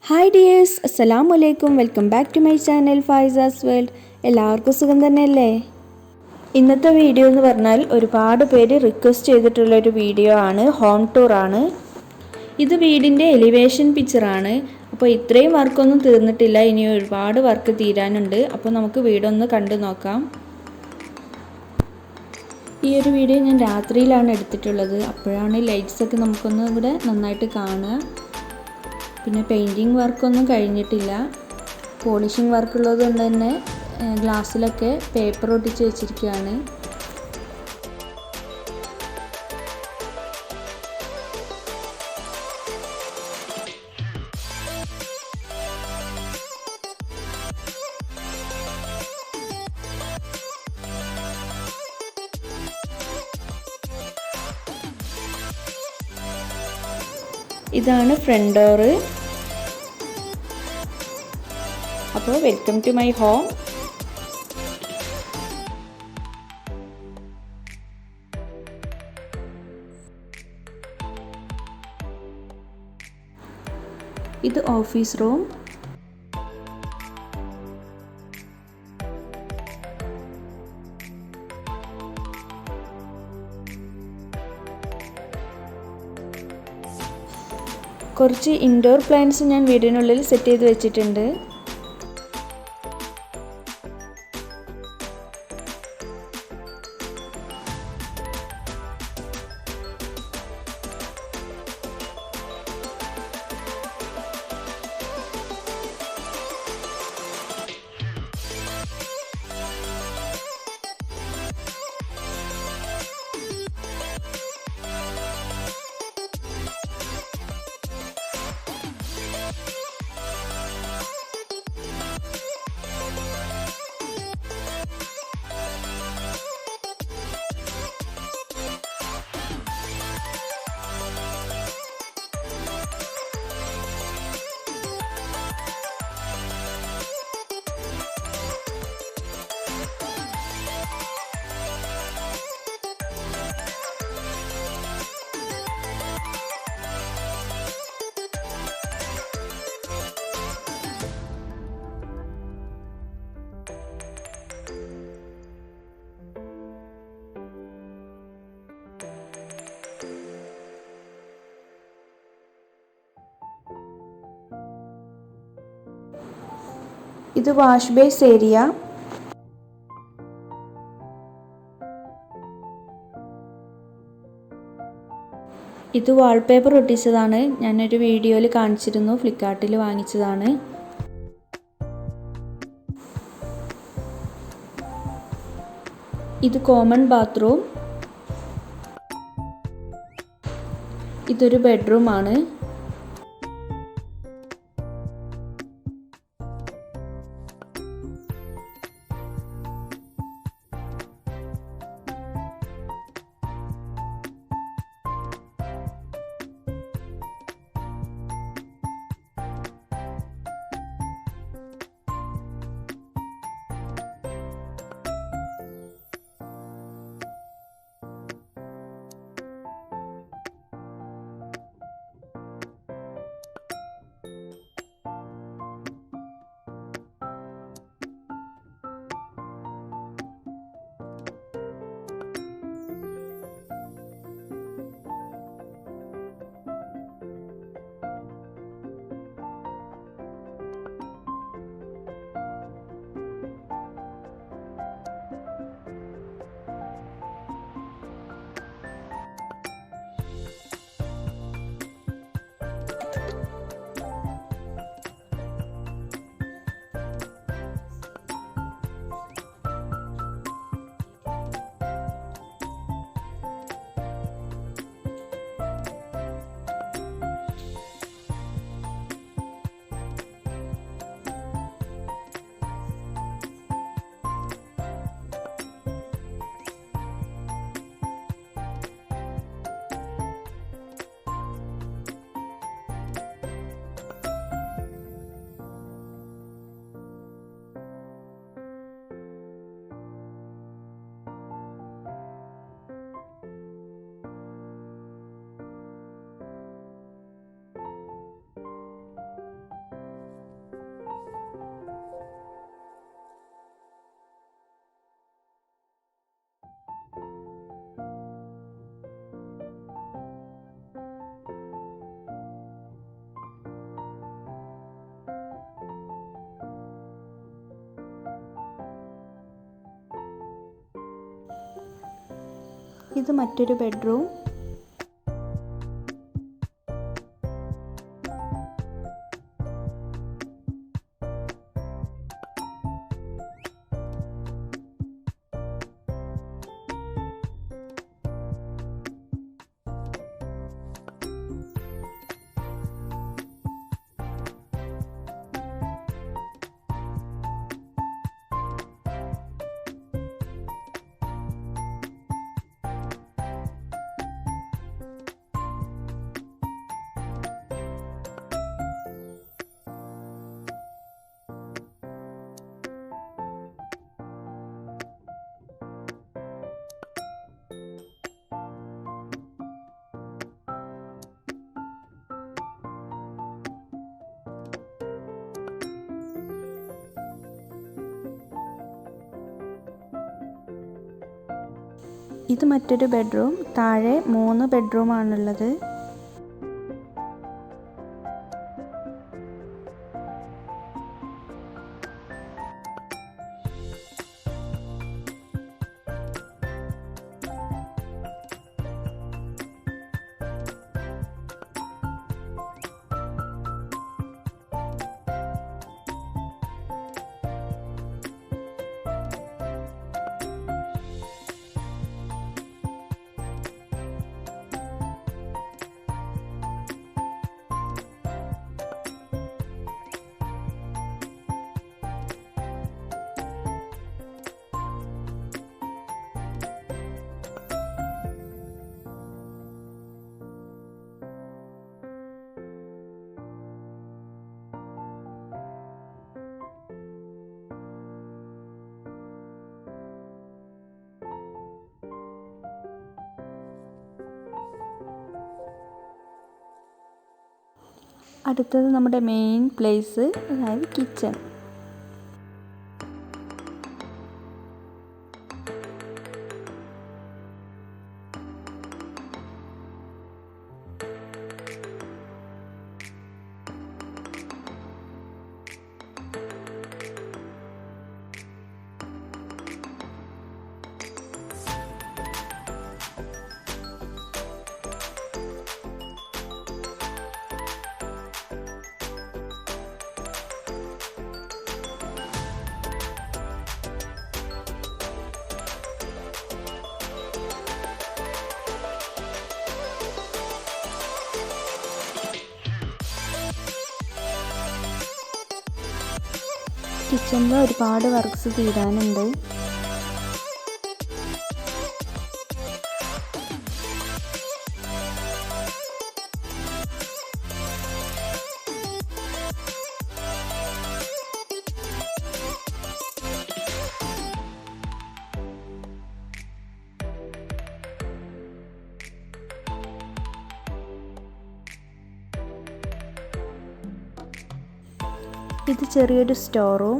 Hi dears, അസ്സലാമു അലൈക്കും. Welcome back to my channel Faiza's world. എല്ലാവർക്കും സുഖം തന്നെയല്ലേ? ഇന്നത്തെ വീഡിയോ എന്ന് പറഞ്ഞാൽ ഒരുപാട് പേര് റിക്വസ്റ്റ് ചെയ്തിട്ടുള്ളൊരു വീഡിയോ ആണ്, ഹോം ടൂറാണ്. ഇത് വീടിൻ്റെ എലിവേഷൻ പിക്ചറാണ്. അപ്പോൾ ഇത്രയും വർക്കൊന്നും തീർന്നിട്ടില്ല, ഇനി ഒരുപാട് വർക്ക് തീരാനുണ്ട്. അപ്പോൾ നമുക്ക് വീടൊന്ന് കണ്ടു നോക്കാം. ഈ ഒരു വീഡിയോ ഞാൻ രാത്രിയിലാണ് എടുത്തിട്ടുള്ളത്. അപ്പോഴാണ് ലൈറ്റ്സൊക്കെ നമുക്കൊന്ന് ഇവിടെ നന്നായിട്ട് കാണുക. പിന്നെ പെയിൻറ്റിങ് വർക്കൊന്നും കഴിഞ്ഞിട്ടില്ല. പോളിഷിങ് വർക്കുള്ളത് കൊണ്ട് തന്നെ ഗ്ലാസ്സിലൊക്കെ പേപ്പർ ഒട്ടിച്ച് വെച്ചിരിക്കുകയാണ്. ഇതാണ് ഫ്രണ്ട് ഡോറ്. അപ്പോൾ വെൽക്കം ടു മൈ ഹോം. ഇത് ഓഫീസ് റൂം. കുറച്ച് ഇൻഡോർ പ്ലാന്റ്സ് ഞാൻ വീടിനുള്ളിൽ സെറ്റ് ചെയ്ത് വെച്ചിട്ടുണ്ട്. ഇത് വാഷ് ബേസ് ഏരിയ. ഇത് വാൾപേപ്പർ ഒട്ടിച്ചതാണ്. ഞാനൊരു വീഡിയോയിൽ കാണിച്ചിരുന്നു, ഫ്ലിപ്കാർട്ടിൽ വാങ്ങിച്ചതാണ്. ഇത് കോമൺ ബാത്റൂം. ഇതൊരു ബെഡ്റൂം ആണ്. ഇത് മറ്റൊരു ബെഡ്റൂം. ഇത് മറ്റൊരു ബെഡ്റൂം. താഴെ 3 ബെഡ്റൂമാണുള്ളത്. അടുത്തത് നമ്മുടെ മെയിൻ പ്ലേസ്, അതായത് കിച്ചൺ. കിച്ചണിൽ ഒരുപാട് വർക്ക്സ് തീരാനുണ്ട്. ഇത് ചെറിയൊരു സ്റ്റോർ റൂം.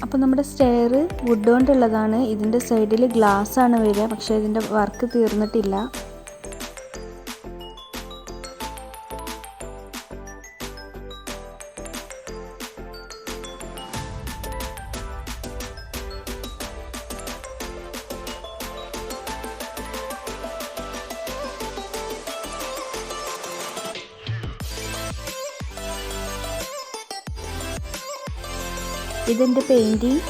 അപ്പോൾ നമ്മുടെ സ്റ്റെയർ വുഡ് കൊണ്ടുള്ളതാണ്. ഇതിൻ്റെ സൈഡിൽ ഗ്ലാസ് ആണ് വരിക, പക്ഷേ ഇതിൻ്റെ വർക്ക് തീർന്നിട്ടില്ല. ഇതിൻ്റെ പെയിൻറ്റിങ്.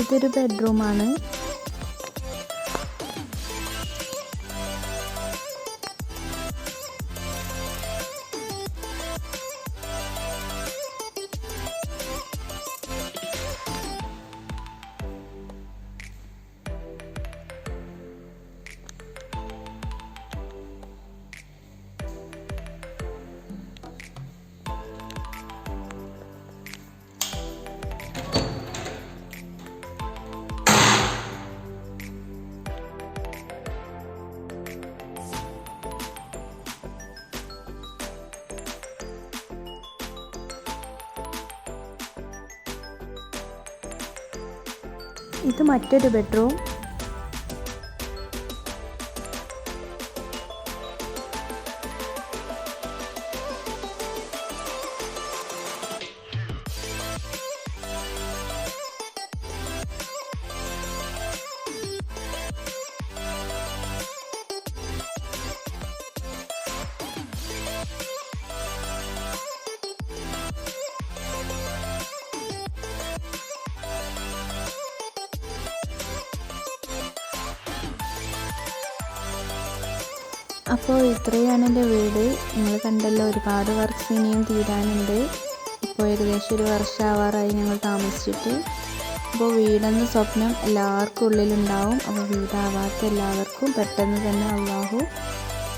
ഇതൊരു ബെഡ്റൂമാണ്. ഇത് മറ്റൊരു ബെഡ്റൂം. അപ്പോൾ ഇത്രയാണ് എൻ്റെ വീട്. നിങ്ങൾ കണ്ടല്ലോ, ഒരുപാട് വർക്ക്സ് ഇനിയും തീരാനുണ്ട്. ഇപ്പോൾ ഏകദേശം ഒരു വർഷമാവാറായി ഞങ്ങൾ താമസിച്ചിട്ട്. അപ്പോൾ വീടെന്ന സ്വപ്നം എല്ലാവർക്കും ഉള്ളിലുണ്ടാവും. അപ്പോൾ വീടാവാത്ത എല്ലാവർക്കും പെട്ടെന്ന് തന്നെ അല്ലാഹു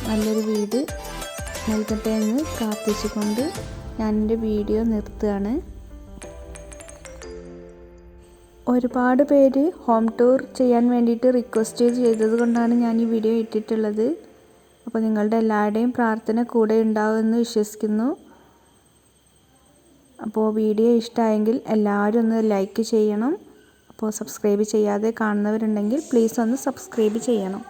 നല്ലൊരു വീട് നൽകട്ടെ എന്ന് പ്രാർത്ഥിച്ചുകൊണ്ട് ഞാൻ എൻ്റെ വീഡിയോ നിർത്തുകയാണ്. ഒരുപാട് പേര് ഹോം ടൂർ ചെയ്യാൻ വേണ്ടിയിട്ട് റിക്വസ്റ്റ് ചെയ്തത് കൊണ്ടാണ് ഞാൻ ഈ വീഡിയോ ഇട്ടിട്ടുള്ളത്. അപ്പോൾ നിങ്ങളുടെ എല്ലാവരുടെയും പ്രാർത്ഥന കൂടെ ഉണ്ടാവുമെന്ന് വിശ്വസിക്കുന്നു. അപ്പോൾ വീഡിയോ ഇഷ്ടമായെങ്കിൽ എല്ലാവരും ഒന്ന് ലൈക്ക് ചെയ്യണം. അപ്പോൾ സബ്സ്ക്രൈബ് ചെയ്യാതെ കാണുന്നവരുണ്ടെങ്കിൽ പ്ലീസ് ഒന്ന് സബ്സ്ക്രൈബ് ചെയ്യണം.